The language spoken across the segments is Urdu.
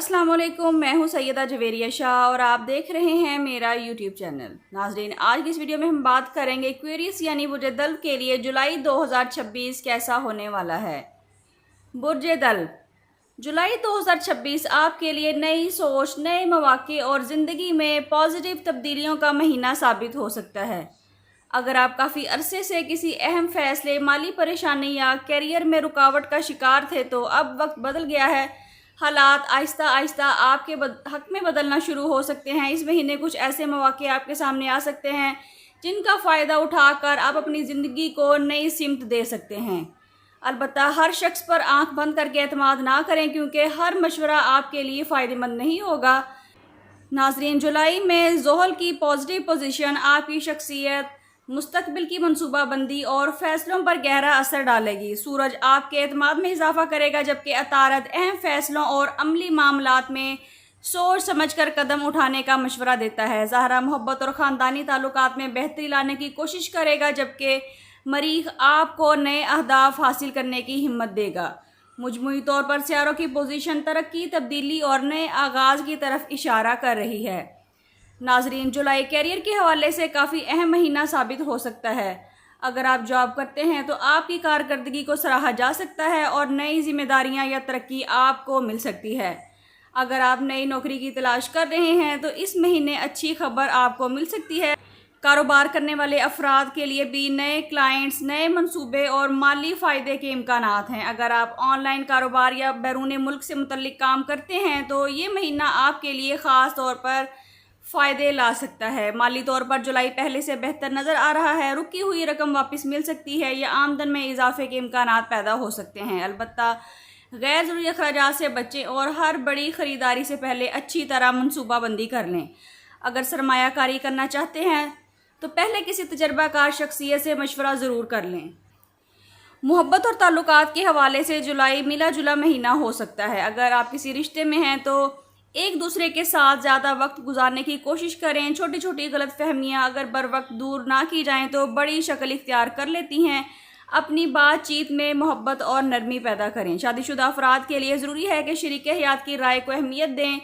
السلام علیکم، میں ہوں سیدہ جویریہ شاہ اور آپ دیکھ رہے ہیں میرا یوٹیوب چینل۔ ناظرین، آج کی اس ویڈیو میں ہم بات کریں گے ایکویریس یعنی برج دلو کے لیے جولائی 2026 کیسا ہونے والا ہے۔ برج دلو، جولائی 2026 آپ کے لیے نئی سوچ، نئے مواقع اور زندگی میں پازیٹیو تبدیلیوں کا مہینہ ثابت ہو سکتا ہے۔ اگر آپ کافی عرصے سے کسی اہم فیصلے، مالی پریشانی یا کیریئر میں رکاوٹ کا شکار تھے تو اب وقت بدل گیا ہے۔ حالات آہستہ آہستہ آپ کے حق میں بدلنا شروع ہو سکتے ہیں۔ اس مہینے کچھ ایسے مواقع آپ کے سامنے آ سکتے ہیں جن کا فائدہ اٹھا کر آپ اپنی زندگی کو نئی سمت دے سکتے ہیں۔ البتہ ہر شخص پر آنکھ بند کر کے اعتماد نہ کریں کیونکہ ہر مشورہ آپ کے لیے فائدہ مند نہیں ہوگا۔ ناظرین، جولائی میں زحل کی پازیٹیو پوزیشن آپ کی شخصیت، مستقبل کی منصوبہ بندی اور فیصلوں پر گہرا اثر ڈالے گی۔ سورج آپ کے اعتماد میں اضافہ کرے گا جبکہ عطارد اہم فیصلوں اور عملی معاملات میں سوچ سمجھ کر قدم اٹھانے کا مشورہ دیتا ہے۔ زہرہ محبت اور خاندانی تعلقات میں بہتری لانے کی کوشش کرے گا جبکہ مریخ آپ کو نئے اہداف حاصل کرنے کی ہمت دے گا۔ مجموعی طور پر سیاروں کی پوزیشن ترقی، تبدیلی اور نئے آغاز کی طرف اشارہ کر رہی ہے۔ ناظرین، جولائی کیریئر کے حوالے سے کافی اہم مہینہ ثابت ہو سکتا ہے۔ اگر آپ جاب کرتے ہیں تو آپ کی کارکردگی کو سراہا جا سکتا ہے اور نئی ذمہ داریاں یا ترقی آپ کو مل سکتی ہے۔ اگر آپ نئی نوکری کی تلاش کر رہے ہیں تو اس مہینے اچھی خبر آپ کو مل سکتی ہے۔ کاروبار کرنے والے افراد کے لیے بھی نئے کلائنٹس، نئے منصوبے اور مالی فائدے کے امکانات ہیں۔ اگر آپ آن لائن کاروبار یا بیرون ملک سے متعلق کام کرتے ہیں تو یہ مہینہ آپ کے لیے خاص طور پر فائدے لا سکتا ہے۔ مالی طور پر جولائی پہلے سے بہتر نظر آ رہا ہے۔ رکی ہوئی رقم واپس مل سکتی ہے یا آمدن میں اضافے کے امکانات پیدا ہو سکتے ہیں۔ البتہ غیر ضروری اخراجات سے بچیں اور ہر بڑی خریداری سے پہلے اچھی طرح منصوبہ بندی کر لیں۔ اگر سرمایہ کاری کرنا چاہتے ہیں تو پہلے کسی تجربہ کار شخصیت سے مشورہ ضرور کر لیں۔ محبت اور تعلقات کے حوالے سے جولائی ملا جلا مہینہ ہو سکتا ہے۔ اگر آپ کسی رشتے میں ہیں تو ایک دوسرے کے ساتھ زیادہ وقت گزارنے کی کوشش کریں۔ چھوٹی چھوٹی غلط فہمیاں اگر بروقت دور نہ کی جائیں تو بڑی شکل اختیار کر لیتی ہیں۔ اپنی بات چیت میں محبت اور نرمی پیدا کریں۔ شادی شدہ افراد کے لیے ضروری ہے کہ شریک حیات کی رائے کو اہمیت دیں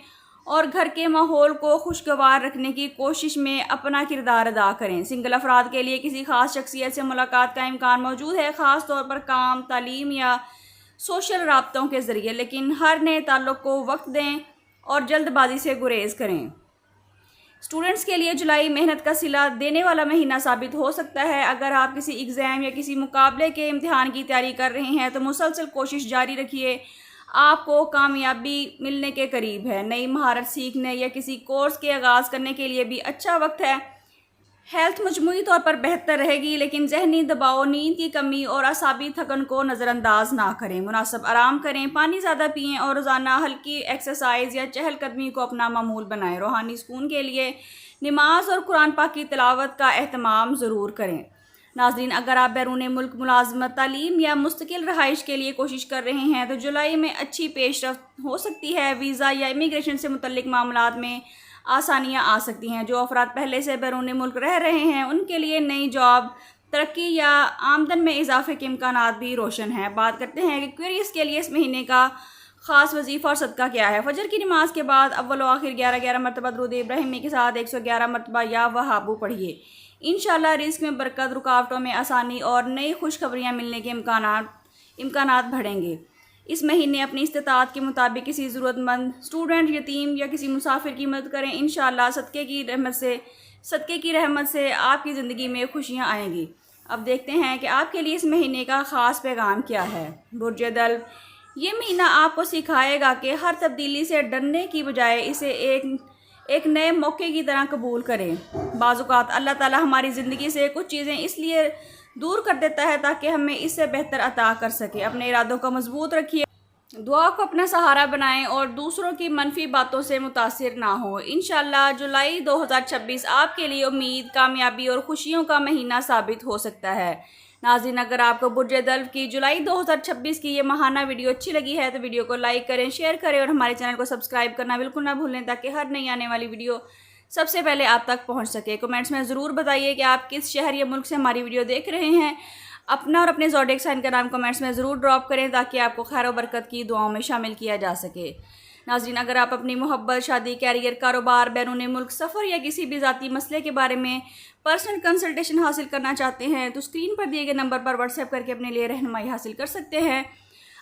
اور گھر کے ماحول کو خوشگوار رکھنے کی کوشش میں اپنا کردار ادا کریں۔ سنگل افراد کے لیے کسی خاص شخصیت سے ملاقات کا امکان موجود ہے، خاص طور پر کام، تعلیم یا سوشل رابطوں کے ذریعے، لیکن ہر نئے تعلق کو وقت دیں اور جلد بازی سے گریز کریں۔ اسٹوڈنٹس کے لیے جولائی محنت کا صلہ دینے والا مہینہ ثابت ہو سکتا ہے۔ اگر آپ کسی ایگزام یا کسی مقابلے کے امتحان کی تیاری کر رہے ہیں تو مسلسل کوشش جاری رکھیے، آپ کو کامیابی ملنے کے قریب ہے۔ نئی مہارت سیکھنے یا کسی کورس کے آغاز کرنے کے لیے بھی اچھا وقت ہے۔ ہیلتھ مجموعی طور پر بہتر رہے گی لیکن ذہنی دباؤ، نیند کی کمی اور اعصابی تھکن کو نظر انداز نہ کریں۔ مناسب آرام کریں، پانی زیادہ پئیں اور روزانہ ہلکی ایکسرسائز یا چہل قدمی کو اپنا معمول بنائیں۔ روحانی سکون کے لیے نماز اور قرآن پاک کی تلاوت کا اہتمام ضرور کریں۔ ناظرین، اگر آپ بیرون ملک ملازمت، تعلیم یا مستقل رہائش کے لیے کوشش کر رہے ہیں تو جولائی میں اچھی پیش رفت ہو سکتی ہے۔ ویزا یا امیگریشن سے متعلق معاملات میں آسانیاں آ سکتی ہیں۔ جو افراد پہلے سے بیرون ملک رہ رہے ہیں ان کے لیے نئی جاب، ترقی یا آمدن میں اضافے کے امکانات بھی روشن ہیں۔ بات کرتے ہیں کہ ایکویریس کے لیے اس مہینے کا خاص وظیفہ اور صدقہ کیا ہے۔ فجر کی نماز کے بعد اول و آخر 11 مرتبہ درود ابراہیمی کے ساتھ 111 مرتبہ یا وہابو پڑھیے۔ انشاءاللہ رزق میں برکت، رکاوٹوں میں آسانی اور نئی خوشخبریاں ملنے کے امکانات بڑھیں گے۔ اس مہینے اپنی استطاعت کے مطابق کسی ضرورت مند اسٹوڈنٹ، یتیم یا کسی مسافر کی مدد کریں۔ انشاءاللہ صدقے کی رحمت سے آپ کی زندگی میں خوشیاں آئیں گی۔ اب دیکھتے ہیں کہ آپ کے لیے اس مہینے کا خاص پیغام کیا ہے۔ برج دلو، یہ مہینہ آپ کو سکھائے گا کہ ہر تبدیلی سے ڈرنے کی بجائے اسے ایک نئے موقع کی طرح قبول کریں۔ بعض اوقات اللہ تعالی ہماری زندگی سے کچھ چیزیں اس لیے دور کر دیتا ہے تاکہ ہمیں اس سے بہتر عطا کر سکے۔ اپنے ارادوں کو مضبوط رکھیے، دعا کو اپنا سہارا بنائیں اور دوسروں کی منفی باتوں سے متاثر نہ ہوں۔ انشاءاللہ جولائی 2026 آپ کے لیے امید، کامیابی اور خوشیوں کا مہینہ ثابت ہو سکتا ہے۔ ناظرین، اگر آپ کو برج دلو کی جولائی 2026 کی یہ ماہانہ ویڈیو اچھی لگی ہے تو ویڈیو کو لائک کریں، شیئر کریں اور ہمارے چینل کو سبسکرائب کرنا بالکل نہ بھولیں تاکہ ہر نئی آنے والی ویڈیو سب سے پہلے آپ تک پہنچ سکے۔ کمنٹس میں ضرور بتائیے کہ آپ کس شہر یا ملک سے ہماری ویڈیو دیکھ رہے ہیں۔ اپنا اور اپنے زوڈیک سائن کا نام کمنٹس میں ضرور ڈراپ کریں تاکہ آپ کو خیر و برکت کی دعاؤں میں شامل کیا جا سکے۔ ناظرین، اگر آپ اپنی محبت، شادی، کیریئر، کاروبار، بیرون ملک سفر یا کسی بھی ذاتی مسئلے کے بارے میں پرسنل کنسلٹیشن حاصل کرنا چاہتے ہیں تو اسکرین پر دیے گئے نمبر پر واٹس ایپ کر کے اپنے لیے رہنمائی حاصل کر سکتے ہیں۔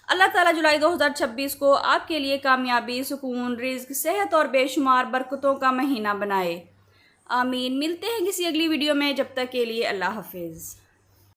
اللہ تعالیٰ جولائی 2026 کو آپ کے لیے کامیابی، سکون، رزق، صحت اور بے شمار برکتوں کا مہینہ بنائے۔ آمین۔ ملتے ہیں کسی اگلی ویڈیو میں، جب تک کے لیے اللہ حافظ۔